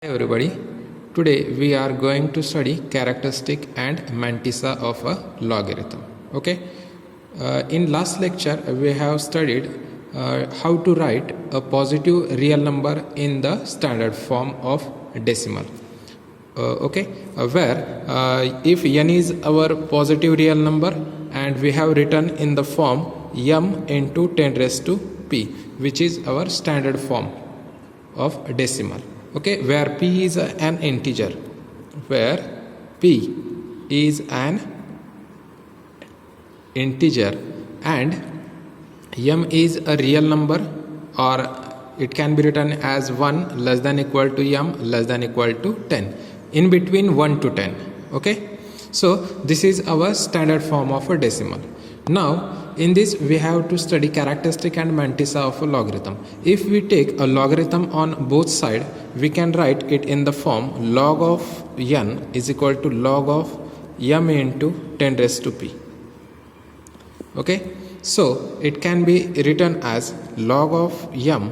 Hi everybody, today we are going to study characteristic and mantissa of a logarithm. Okay, in last lecture we have studied how to write a positive real number in the standard form of decimal. Where if n is our positive real number and we have written in the form m into 10 raised to p, which is our standard form of decimal. Okay, where p is an integer, where p is an integer and m is a real number, or it can be written as 1 less than equal to m less than equal to 10, in between 1 to 10. Okay, so this is our standard form of a decimal. Now in this we have to study characteristic and mantissa of a logarithm. If we take a logarithm on both sides, we can write it in the form log of n is equal to log of m into 10 raised to p. Okay, so it can be written as log of m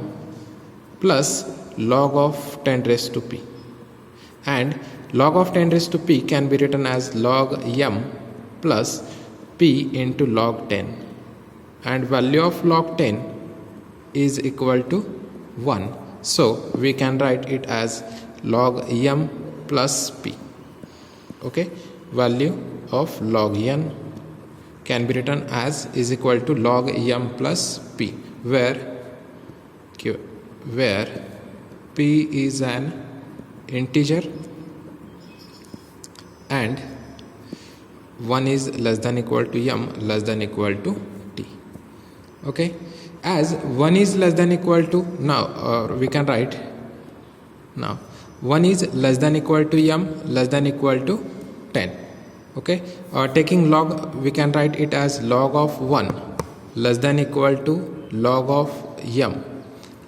plus log of 10 raised to p, and log of 10 raised to p can be written as log m plus p into log 10, and value of log 10 is equal to 1, so we can write it as log m plus p. Okay, value of log n can be written as is equal to log m plus p, where p is an integer and 1 is less than equal to m less than equal to t. Okay, as 1 is less than equal to, now we can write, now 1 is less than equal to m less than equal to 10. Okay, taking log, we can write it as log of 1 less than equal to log of m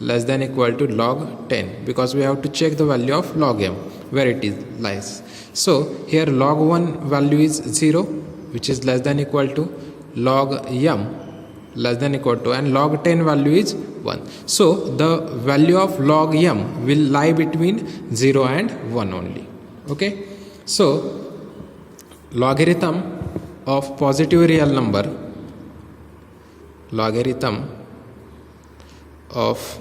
less than equal to log 10, because we have to check the value of log m where it is lies. So here log 1 value is 0, which is less than equal to log m less than equal to, and log 10 value is 1. So the value of log m will lie between 0 and 1 only. Okay, so logarithm of positive real number, logarithm of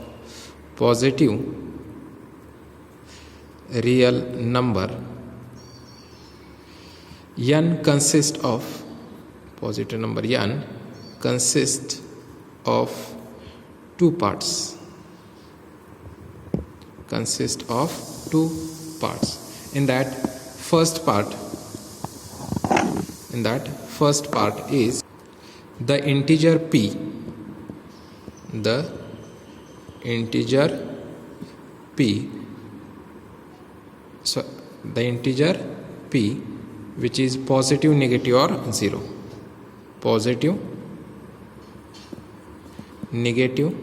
positive real number n consists of, positive number n consists of two parts, in that first part is the integer p, so the integer p, which is positive, negative or 0, positive, negative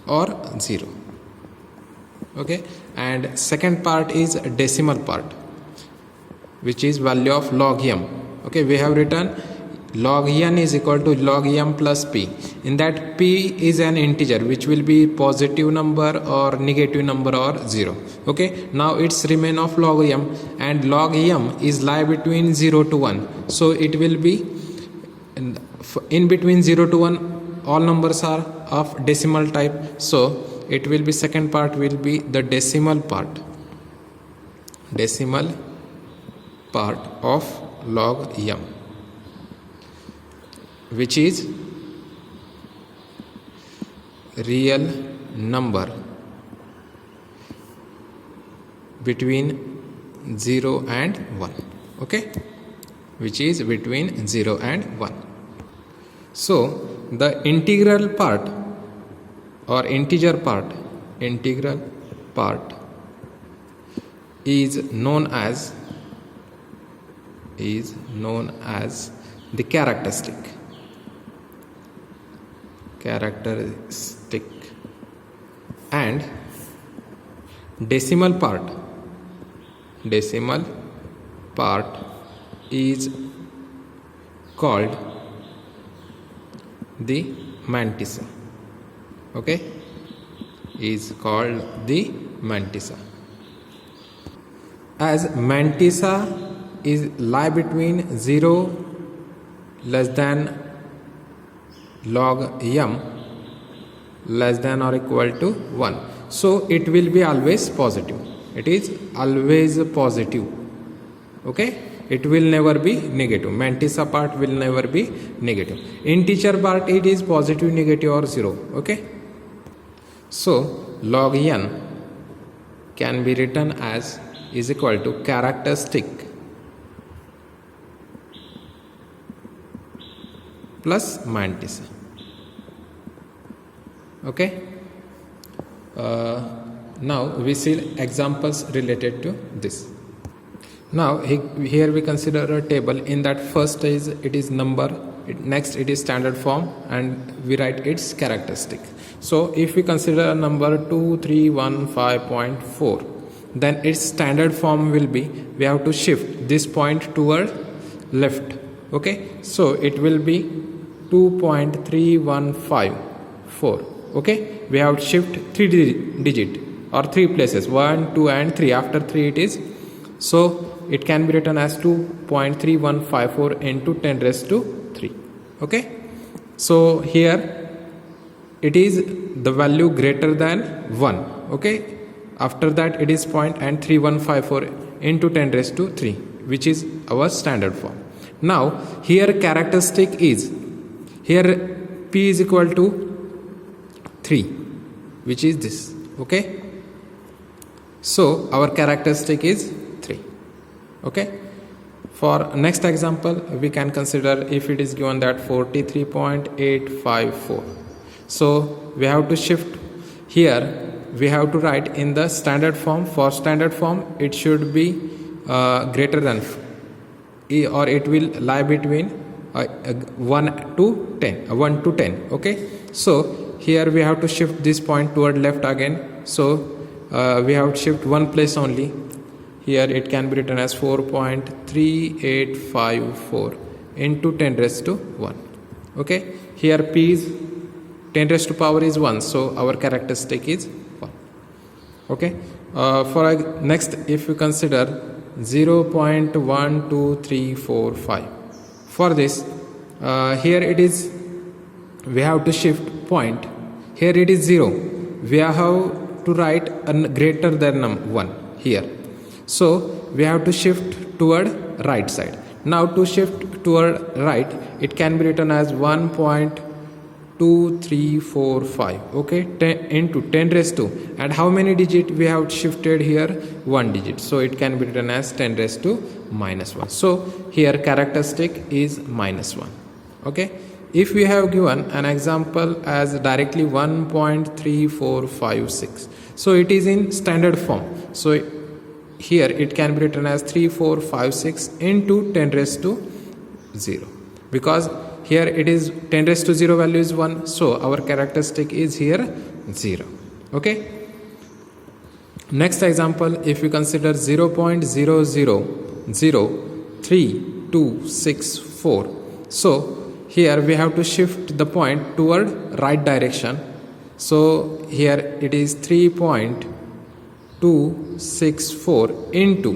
or 0. Okay, and second part is decimal part, which is value of log m. Okay, we have written log n is equal to log m plus p, in that p is an integer which will be positive number or negative number or 0. Okay, now it's remain of log m, and log m is lie between 0 to 1, so it will be in between 0 to 1, all numbers are of decimal type, so it will be, second part will be the decimal part of log m, which is real number between 0 and 1. Okay, which is between 0 and 1. So the integral part or integer part is known as the characteristic, and decimal part is called the mantissa. Okay, is called the mantissa. as mantissa is lie between 0 less than log m less than or equal to 1. So it will be always positive. It is always positive. Okay, it will never be negative. Mantissa part will never be negative. Integer part it is positive, negative or 0. Okay, so log n can be written as is equal to characteristic plus mantissa. Okay, now we see examples related to this. Now here we consider a table. In that first is it is number, next it is standard form, and we write its characteristic. So if we consider a number 2315.4, then its standard form will be, we have to shift this point toward left. Okay, so it will be 2.3154. Okay, we have to shift 3 digit or 3 places, 1, 2 and 3. After 3 it is, so it can be written as 2.3154 into 10 raised to 3. Okay, so here it is the value greater than 1. Okay, after that it is point and 3154 into 10 raised to 3, which is our standard form. Now here characteristic is, here p is equal to 3, which is this. Okay, so our characteristic is 3. Okay, for next example we can consider if it is given that 43.854. so we have to shift here, we have to write in the standard form. For standard form it should be greater than or it will lie between 1 to 10. Okay, so here we have to shift this point toward left again. So we have to shift one place only. Here it can be written as 4.3854 into 10 raised to 1. Okay, here p is 10 raised to power is 1, so our characteristic is 1. Okay, for next if we consider 0.12345, for this here it is, we have to shift point. Here it is 0, we have to write a greater than 1 here. So we have to shift toward right side. Now to shift toward right, it can be written as 1.2345. Okay, 10 into 10 raised to, and how many digit we have shifted here? 1 digit. So it can be written as 10 raised to minus 1. So here characteristic is minus 1. Okay, if we have given an example as directly 1.3456, so it is in standard form. So here it can be written as 3456 into 10 raised to 0, because here it is 10 raised to 0 value is 1, so our characteristic is here 0. Okay, next example if we consider 0.000324, so here we have to shift the point toward right direction. So here it is 3.264 into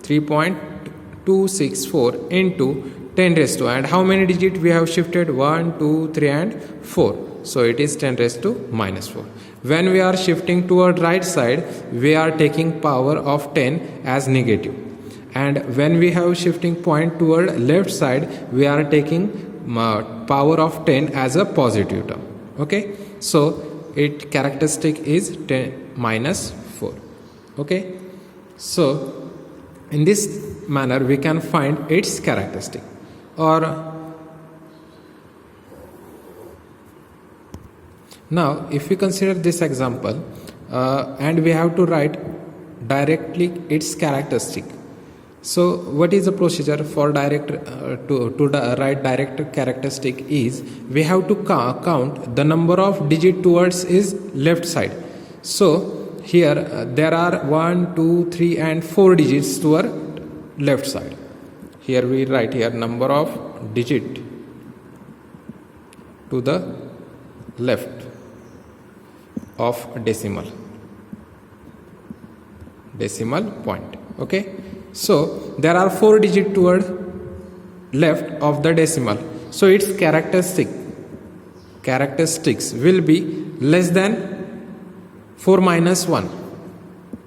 3.264 into 10 raised to, and how many digit we have shifted? 1, 2, 3 and 4. So it is 10 raised to minus 4. When we are shifting toward right side, we are taking power of 10 as negative, and when we have shifting point toward left side, we are taking power of 10 as a positive term. Okay, so its characteristic is 10 minus 4. Okay, so in this manner we can find its characteristic. Or now if we consider this example and we have to write directly its characteristic. So what is the procedure for direct to write direct characteristic is, we have to count the number of digit towards is left side. So here there are 1, 2, 3 and 4 digits toward left side. Here we write here number of digit to the left of decimal point. Okay, so there are 4 digits toward left of the decimal, so its characteristics will be less than 4 minus 1,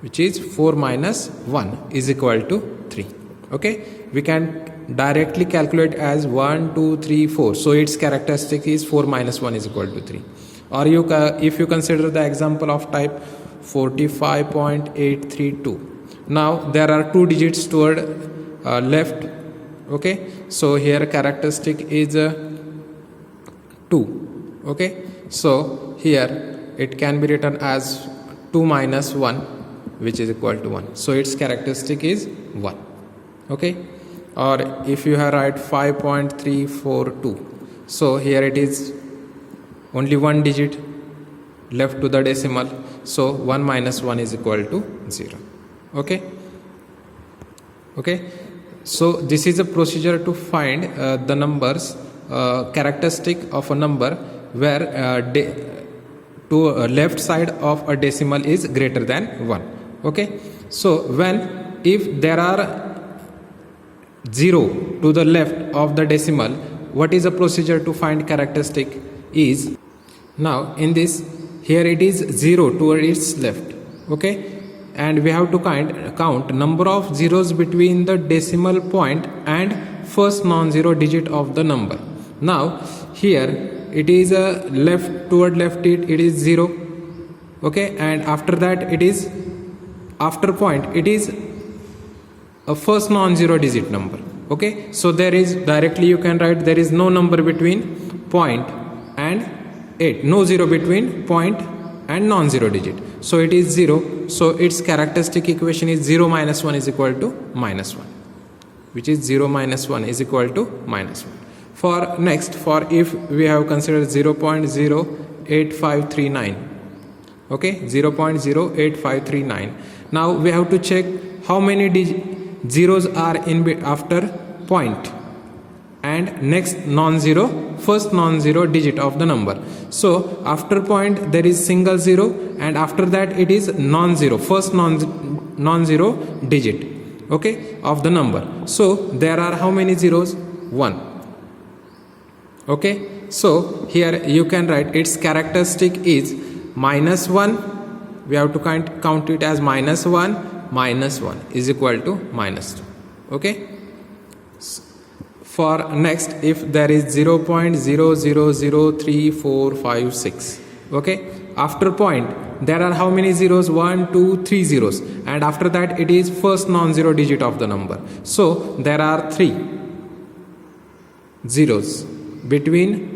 which is 4 minus 1 is equal to 3. Okay, we can directly calculate as 1 2 3 4, so its characteristic is 4 minus 1 is equal to 3. Or if you consider the example of type 45.832, now there are 2 digits toward left. Okay, so here characteristic is 2. Okay, so here it can be written as 2 minus 1, which is equal to 1, so its characteristic is 1. Okay, or if you have write 5.342, so here it is only 1 digit left to the decimal, so 1 minus 1 is equal to 0. Okay, so this is a procedure to find the numbers characteristic of a number where to left side of a decimal is greater than 1. Okay, so if there are 0 to the left of the decimal, what is the procedure to find characteristic is, now in this, here it is 0 toward its left. Okay, and we have to count number of zeros between the decimal point and first non-zero digit of the number. Now here it is a left toward left, it is 0. Okay, and after that it is, after point it is a first non-zero digit number. Okay, so there is, directly you can write, there is no number between point and 8, no 0 between point and non-zero digit, so it is 0. So its characteristic equation is 0 minus 1 is equal to minus 1, which is 0 minus 1 is equal to minus 1. For next, for if we have considered 0.08539, okay, 0.08539, now we have to check how many zeros are in after point and next non-zero, first non-zero digit of the number. So after point there is single 0, and after that it is non-zero, first non-zero digit, okay, of the number. So there are how many zeros? 1. Okay, so here you can write its characteristic is minus 1. We have to count it as minus 1 minus 1 is equal to minus 2. Okay, for next, if there is 0.00034556, okay, after point there are how many zeros? 1 2 3 zeros, and after that it is first non-zero digit of the number, so there are 3 zeros between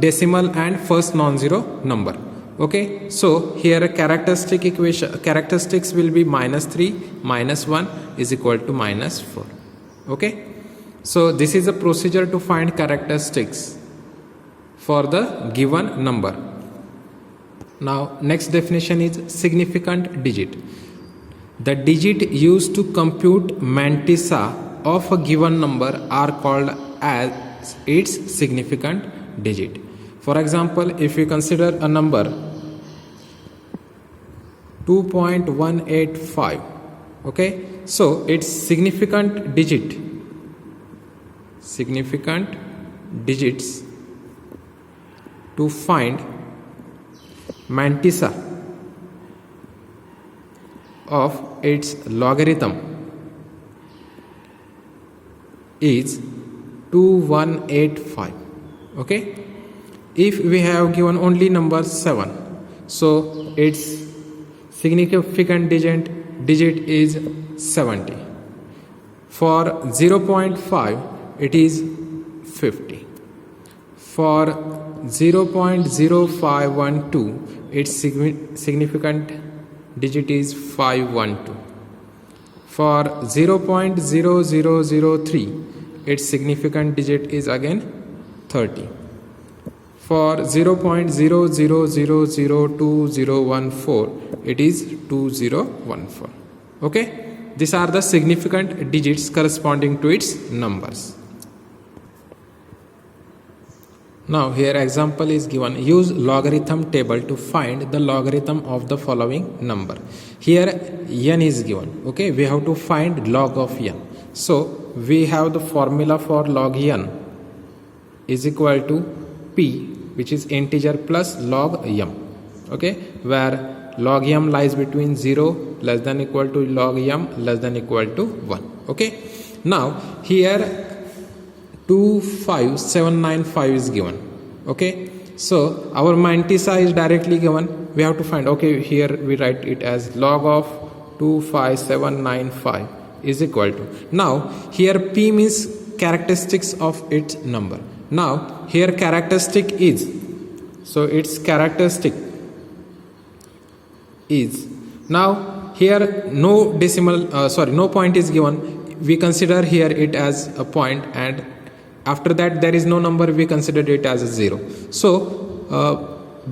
decimal and first non-zero number. Okay, so here characteristics will be minus 3 minus 1 is equal to minus 4. Okay, so this is a procedure to find characteristics for the given number. Now next definition is significant digit. The digit used to compute mantissa of a given number are called as its significant digit. For example, if we consider a number 2.185, okay, so its significant digits to find mantissa of its logarithm is 2185. Okay, if we have given only number 7, so its significant digit is 70. For 0.5 it is 50. For 0.0512 its significant digit is 512. For 0.0003 its significant digit is again 30. For 0.00002014 it is 2014. Okay, these are the significant digits corresponding to its numbers. Now here example is given, use logarithm table to find the logarithm of the following number. Here n is given, okay, we have to find log of n. So we have the formula for log n is equal to p, which is integer plus log m, okay, where log m lies between 0 less than equal to log m less than equal to 1, okay. Now here 25795 is given, okay. So our mantissa is directly given, we have to find, okay, here we write it as log of 25795 is equal to, now here p means characteristics of its number. Now here characteristic is, so its characteristic is, now here no decimal no point is given, we consider here it as a point, and after that there is no number, we consider it as a 0. So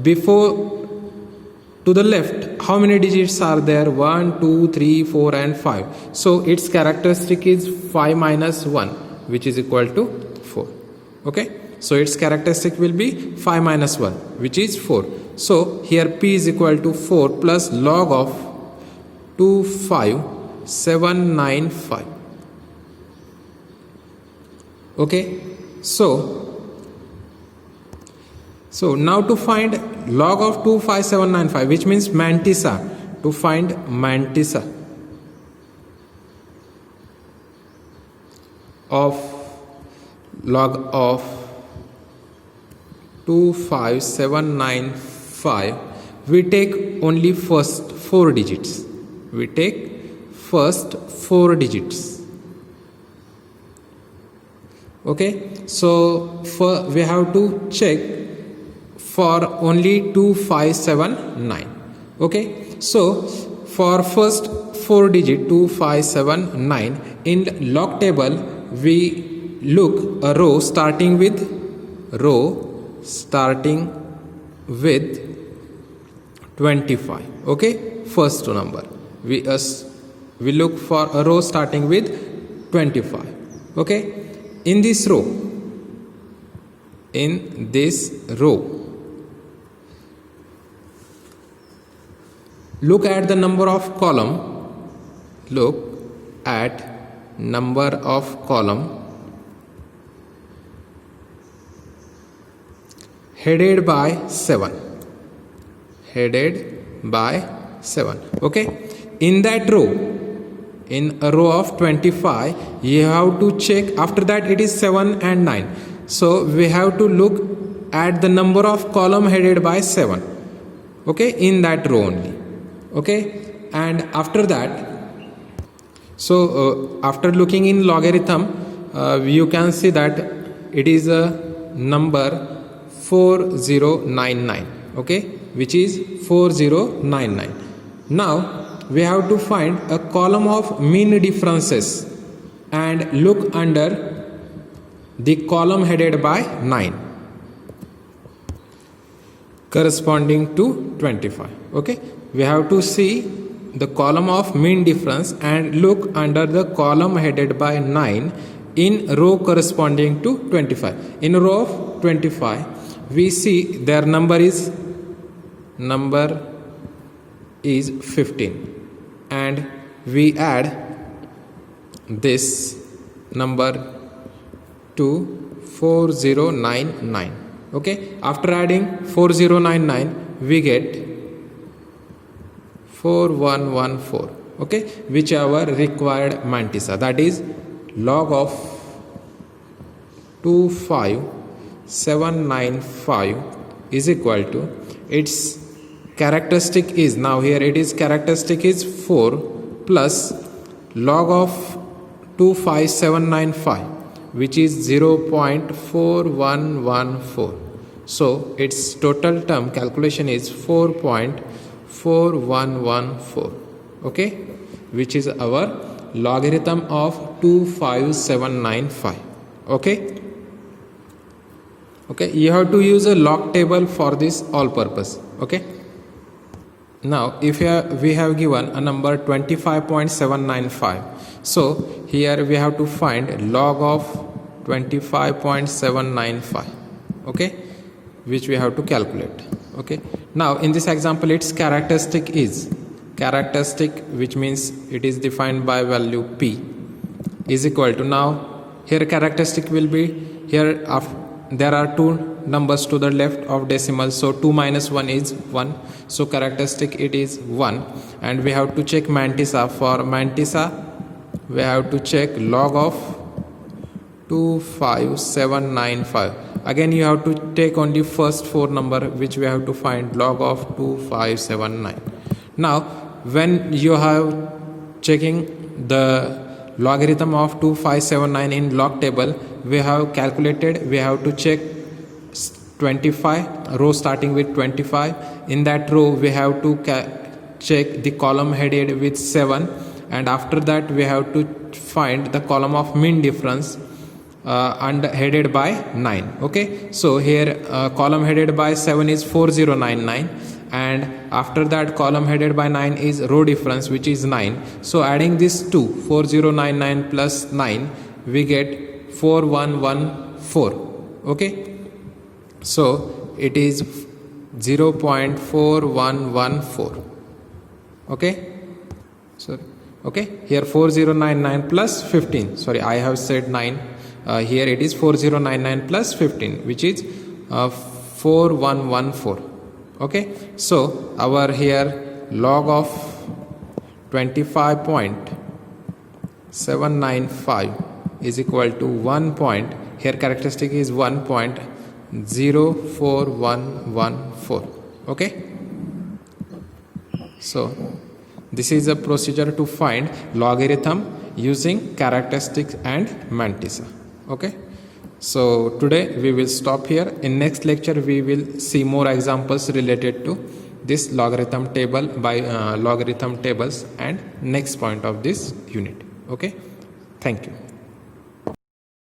before to the left how many digits are there? 1 2 3 4 and 5. So its characteristic is 5 minus 1, which is equal to 4, okay. So its characteristic will be 5 minus 1, which is 4. So here p is equal to 4 plus log of 25795, okay. So now to find log of 25795, which means mantissa, to find mantissa of log of 25795, we take only first 4 digits, we take first 4 digits, okay. So we have to check for only 2579, okay. So for first 4 digit 2579, in log table we look a row starting with 25, okay. First number we look for a row starting with 25, okay. In this row look at the number of column, look at number of column headed by 7, okay. In that row, in a row of 25, you have to check, after that it is 7 and 9, so we have to look at the number of column headed by 7, okay, in that row only, okay. And after that, so after looking in logarithm, you can see that it is a number 4099, okay, which is 4099. Now we have to find a column of mean differences and look under the column headed by 9 corresponding to 25, okay. We have to see the column of mean difference and look under the column headed by 9 in row corresponding to 25. In row of 25 we see their number is 15, and we add this number to 4099, okay. After adding 4099 we get 4114, okay, which our required mantissa, that is log of 25795 is equal to, its characteristic is, now here it is characteristic is 4 plus log of 25795, which is 0.4114. So its total term calculation is 4.4114, okay, which is our logarithm of 25795, okay. Okay, you have to use a log table for this all purpose, okay. Now if we have given a number 25.795, so here we have to find log of 25.795, okay. which we have to calculate. Okay, now in this example its characteristic is which means it is defined by value p is equal to, now here characteristic will be, here there are two numbers to the left of decimal, so 2 minus 1 is 1, so characteristic it is 1. And we have to check mantissa. For mantissa we have to check log of 25795. Again you have to take only first 4 number which we have to find, log of 2579. Now when you have checking the logarithm of 2579 in log table, we have calculated, we have to check 25 row starting with 25. In that row we have to check the column headed with 7, and after that we have to find the column of mean difference and headed by 9. Okay, so here column headed by 7 is 4099, and after that column headed by 9 is row difference which is 9. So adding this 2, 4099 plus 9, we get 4114. Okay, so it is 0.4114. okay, so okay, here 4099 plus 15, sorry I have said 9, here it is 4099 plus 15 which is 4114. Okay, so our here log of 25.795 is equal to 1 point, here characteristic is 1.0114. okay, so this is a procedure to find logarithm using characteristics and mantissa. Okay, so today we will stop here. In next lecture we will see more examples related to this logarithm table by logarithm tables and next point of this unit. Okay, thank you.